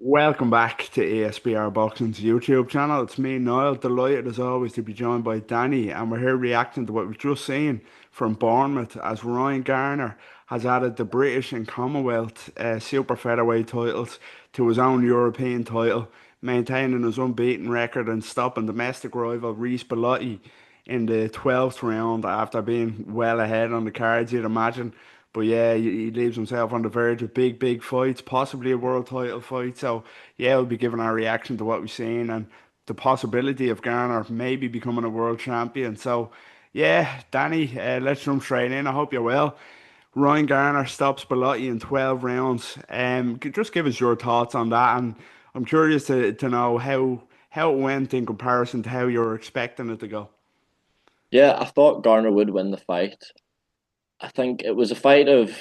Welcome back to ESBR Boxing's YouTube channel. It's me, Niall. Delighted as always to be joined by Danny, and we're here reacting to what we've just seen from Bournemouth as Ryan Garner has added the British and Commonwealth super featherweight titles to his own European title, maintaining his unbeaten record and stopping domestic rival REECE Bellotti in the 12th round after being well ahead on the cards, you'd imagine. But yeah, he leaves himself on the verge of big fights, possibly a world title fight. So yeah, we'll be giving our reaction to what we've seen and the possibility of Garner maybe becoming a world champion. So yeah, Danny, let's jump straight in. I hope you're well. Ryan Garner stops Bellotti in 12 rounds. Just give us your thoughts on that, and I'm curious to know how it went in comparison to how you're expecting it to go. Yeah, I thought Garner would win the fight. I think it was a fight of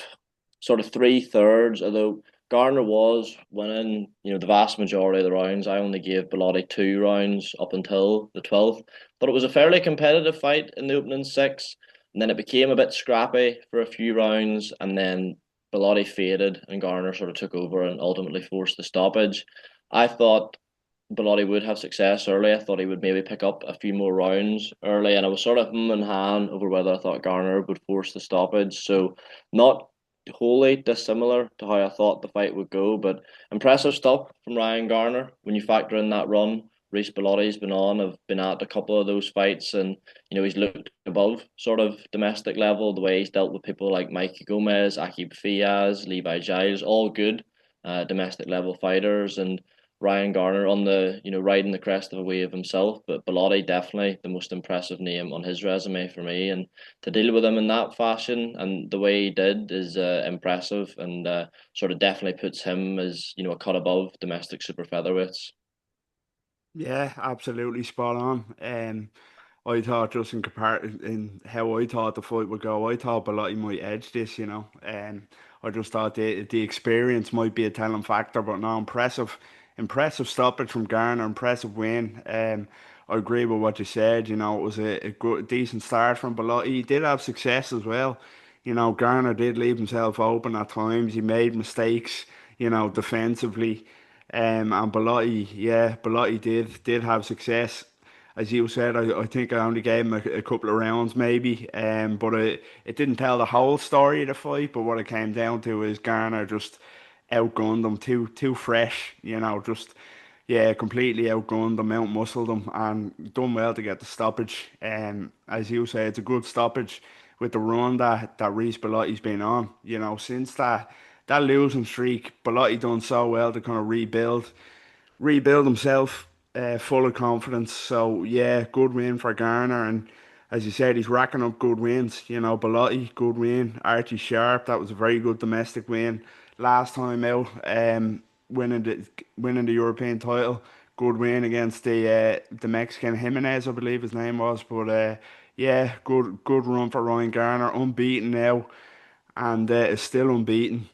sort of three thirds, although Garner was winning, the vast majority of the rounds. I only gave Bellotti 2 rounds up until the 12th. But it was a fairly competitive fight in the opening six, and then it became a bit scrappy for a few rounds, and then Bellotti faded and Garner sort of took over and ultimately forced the stoppage. I thought Bellotti would have success early. I thought he would maybe pick up a few more rounds early, and I was sort of and hand over whether I thought Garner would force the stoppage. So, not wholly dissimilar to how I thought the fight would go, but impressive stuff from Ryan Garner when you factor in that run. Reece Bellotti's been on. I've been at a couple of those fights, and he's looked above sort of domestic level. The way he's dealt with people like Mikey Gomez, Akib Fiaz, Levi Giles, all good domestic level fighters, and Ryan Garner on riding the crest of a wave himself, but Bellotti definitely the most impressive name on his resume for me, and to deal with him in that fashion and the way he did is impressive, and sort of definitely puts him as a cut above domestic super featherweights. Yeah, absolutely spot on. I thought just in how I thought the fight would go, I thought Bellotti might edge this, you know. I just thought the experience might be a telling factor, but no, impressive stoppage from Garner, impressive win. I agree with what you said. You know, it was a good, decent start from Bellotti. He did have success as well. You know, Garner did leave himself open at times. He made mistakes, you know, defensively. And Bellotti, yeah, Bellotti did have success. As you said, I think I only gave him a couple of rounds maybe, but it didn't tell the whole story of the fight. But what it came down to is Garner just outgunned them, too fresh, you know, just yeah, completely outgunned them, outmuscled them, and done well to get the stoppage. As you say, it's a good stoppage with the run that Reece Bellotti's been on. You know, since that losing streak, Bellotti done so well to kind of rebuild himself, full of confidence. So yeah, good win for Garner, and as you said, he's racking up good wins. You know, Bellotti, good win. Archie Sharp, that was a very good domestic win last time out. Winning the European title, good win against the Mexican Jimenez, I believe his name was. But yeah, good run for Ryan Garner, unbeaten now, and is still unbeaten.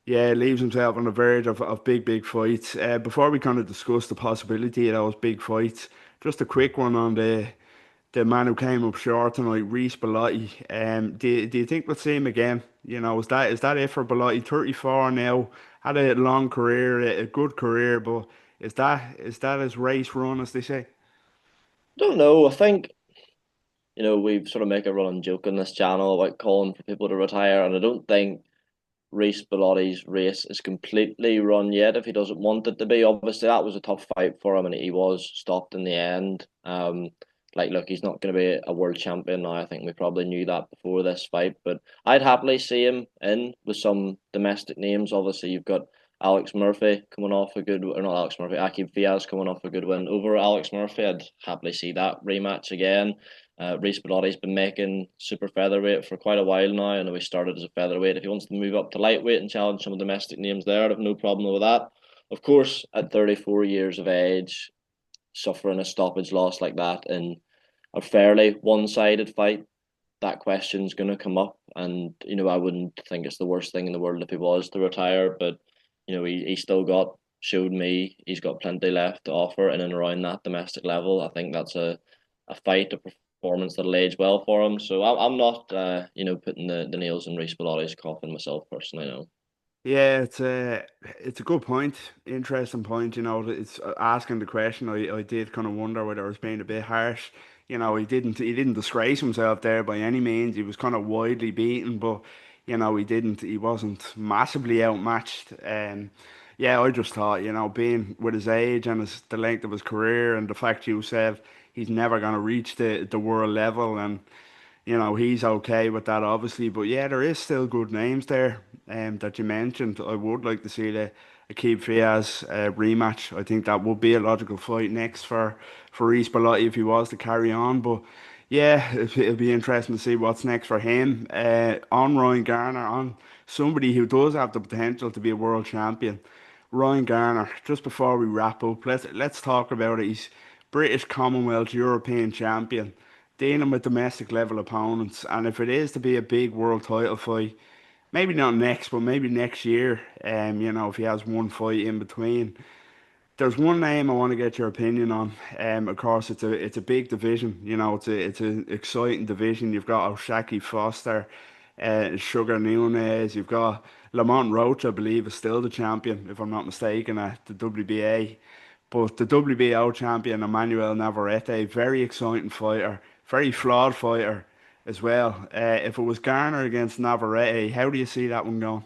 Yeah, leaves himself on the verge of big fights. Before we kind of discuss the possibility of those big fights, just a quick one on the man who came up short tonight, Reece Bellotti. Do you think we'll see him again? You know, is that it for Bellotti? 34 now, had a long career, a good career, but is that his race run, as they say? Don't know. I think we've sort of make a running joke on this channel about calling for people to retire, and I don't think Reece Bellotti's race is completely run yet if he doesn't want it to be. Obviously, that was a tough fight for him and he was stopped in the end. Look, he's not going to be a world champion now. I think we probably knew that before this fight, but I'd happily see him in with some domestic names. Obviously, you've got Alex Murphy coming off a good, or not Alex Murphy, Akib Fiaz coming off a good win over Alex Murphy. I'd happily see that rematch again. Reece Bellotti's been making super featherweight for quite a while now. I know he started as a featherweight. If he wants to move up to lightweight and challenge some domestic names there, I'd have no problem with that. Of course, at 34 years of age, suffering a stoppage loss like that in a fairly one-sided fight, that question's going to come up. And, I wouldn't think it's the worst thing in the world if he was to retire. But, he still showed me he's got plenty left to offer in and around that domestic level. I think that's a fight, a performance that'll age well for him. So I'm not, putting the nails in Reece Bellotti's coffin myself personally, no. Yeah, it's a good point, interesting point. You know, it's asking the question. I did kind of wonder whether I was being a bit harsh. You know, he didn't disgrace himself there by any means. He was kind of widely beaten, but he wasn't massively outmatched. Yeah, I just thought, being with his age and the length of his career and the fact you said he's never going to reach the world level, and he's okay with that, obviously. But yeah, there is still good names there that you mentioned. I would like to see the Akib Fiaz rematch. I think that would be a logical fight next for Reece Bellotti if he was to carry on. But yeah, it'll be interesting to see what's next for him. On Ryan Garner, on somebody who does have the potential to be a world champion. Ryan Garner, just before we wrap up, let's talk about it. He's British Commonwealth European champion, dealing with domestic level opponents. And if it is to be a big world title fight, maybe not next, but maybe next year, if he has one fight in between. There's one name I want to get your opinion on. Of course, it's a big division. It's an exciting division. You've got O'Shaki Foster, Sugar Nunes. You've got Lamont Roach, I believe, is still the champion, if I'm not mistaken, at the WBA. But the WBO champion, Emmanuel Navarrete, very exciting fighter, very flawed fighter as well. If it was Garner against Navarrete, how do you see that one going?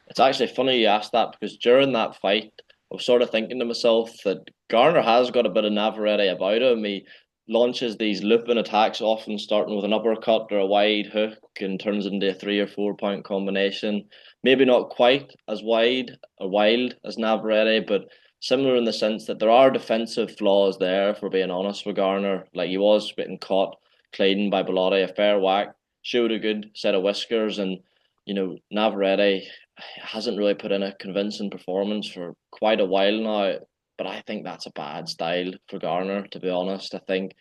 It's actually funny you asked that because during that fight, I was sort of thinking to myself that Garner has got a bit of Navarrete about him. He launches these looping attacks, often starting with an uppercut or a wide hook, and turns it into a 3 or 4 point combination. Maybe not quite as wide or wild as Navarrete, but similar in the sense that there are defensive flaws there, if we're being honest with Garner. Like he was getting caught clean by Bellotti, a fair whack, showed a good set of whiskers, and Navarrete hasn't really put in a convincing performance for quite a while now. But I think that's a bad style for Garner, to be honest. I think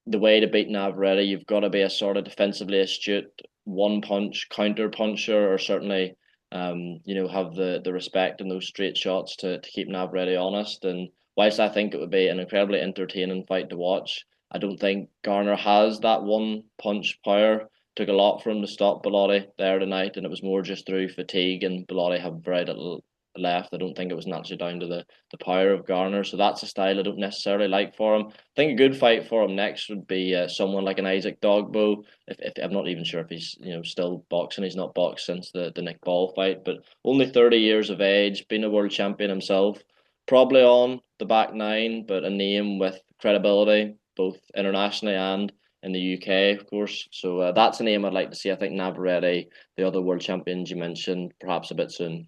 the way to beat Navarrete, you've got to be a sort of defensively astute one punch counter puncher, or certainly, have the respect in those straight shots to keep Navarrete honest. And whilst I think it would be an incredibly entertaining fight to watch, I don't think Garner has that one punch power. Took a lot for him to stop Bellotti there tonight, and it was more just through fatigue, and Bellotti had very little left. I don't think it was naturally down to the power of Garner. So that's a style I don't necessarily like for him. I think a good fight for him next would be someone like an Isaac Dogbo. If I'm not even sure if he's still boxing. He's not boxed since the Nick Ball fight, but only 30 years of age, been a world champion himself, probably on the back nine, but a name with credibility both internationally and in the UK, of course. So that's a name I'd like to see. I think Navarrete, the other world champions you mentioned, perhaps a bit soon.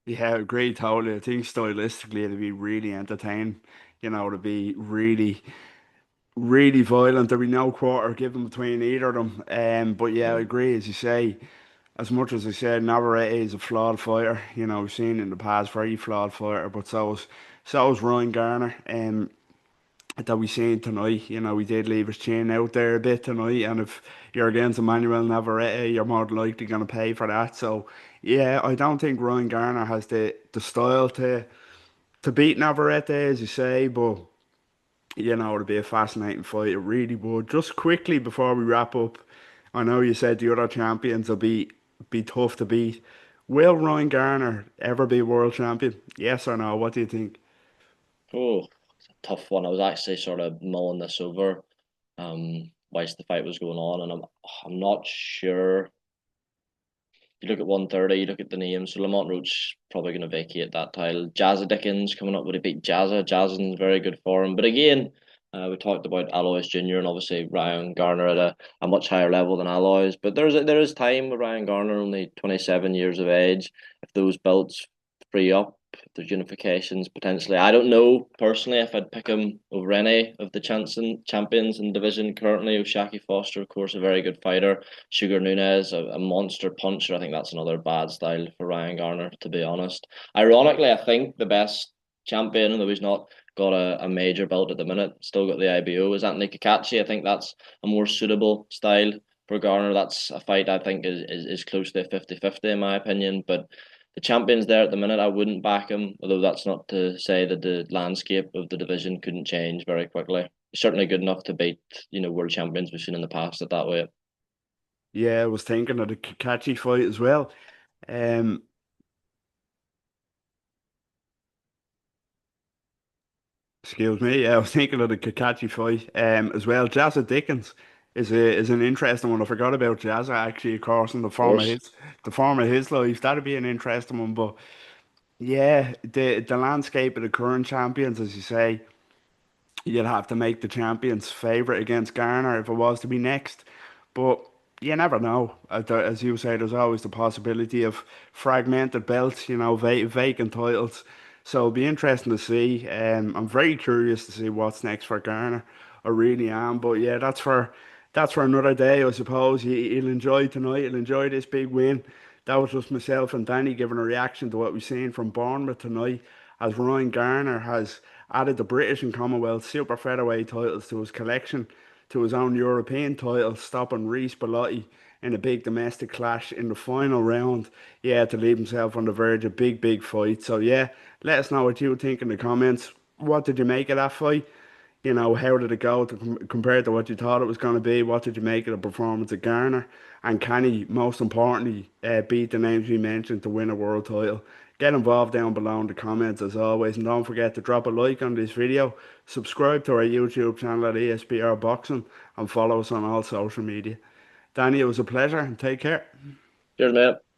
Yeah, agree totally. I think stylistically it'd be really entertaining, to be really, really violent. There'd be no quarter given between either of them. But yeah, I Mm. agree, as you say. As much as I said, Navarrete is a flawed fighter. We've seen in the past very flawed fighter, but so is Ryan Garner. That we seen tonight. We did leave his chin out there a bit tonight, and if you're against Emmanuel Navarrete, you're more than likely going to pay for that. So, yeah, I don't think Ryan Garner has the style to beat Navarrete, as you say, but it'll be a fascinating fight. It really would. Just quickly before we wrap up, I know you said the other champions will be tough to beat. Will Ryan Garner ever be world champion? Yes or no? What do you think? Oh, it's a tough one. I was actually sort of mulling this over whilst the fight was going on, and I'm not sure. You look at 130, you look at the names. So Lamont Roach probably going to vacate that title. Jazza Dickens coming up, would he beat Jazza? Jazza's in very good form. But again, we talked about Alois Jr. and obviously Ryan Garner at a much higher level than Alois. But there is time with Ryan Garner, only 27 years of age. If those belts free up, if there's unifications potentially. I don't know personally if I'd pick him over any of the champions in the division currently. O'Shaki Foster, of course, a very good fighter. Sugar Nunes, a monster puncher. I think that's another bad style for Ryan Garner, to be honest. Ironically, I think the best champion, though he's not got a major belt at the minute, still got the IBO, is Anthony Kakachi. I think that's a more suitable style for Garner. That's a fight I think is close to a 50-50 in my opinion. But the champion's there at the minute. I wouldn't back him, although that's not to say that the landscape of the division couldn't change very quickly. He's certainly good enough to beat, world champions we've seen in the past at that weight. Yeah, I was thinking of the Kakachi fight as well. Um, Excuse me. Yeah, I was thinking of the Kakashi fight as well. Jazza Dickens is an interesting one. I forgot about Jazza actually, of course, in Of course. the form of his life. That'd be an interesting one. But yeah, the landscape of the current champions, as you say, you'd have to make the champions favorite against Garner if it was to be next. But you never know. As you say, there's always the possibility of fragmented belts, vacant titles. So it'll be interesting to see. I'm very curious to see what's next for Garner. I really am. But yeah, that's for another day, I suppose. You'll enjoy tonight. You'll enjoy this big win. That was just myself and Danny giving a reaction to what we've seen from Bournemouth tonight, as Ryan Garner has added the British and Commonwealth super featherweight titles to his collection, to his own European titles, stopping REECE Bellotti in a big domestic clash in the final round. Yeah, to leave himself on the verge of big fight. So yeah, let us know what you think in the comments. What did you make of that fight? How did it go compared to what you thought it was going to be? What did you make of the performance of Garner? And can he, most importantly, beat the names we mentioned to win a world title? Get involved down below in the comments as always. And don't forget to drop a like on this video, subscribe to our YouTube channel at ESBR Boxing, and follow us on all social media. Danny, it was a pleasure and take care. Cheers, mate.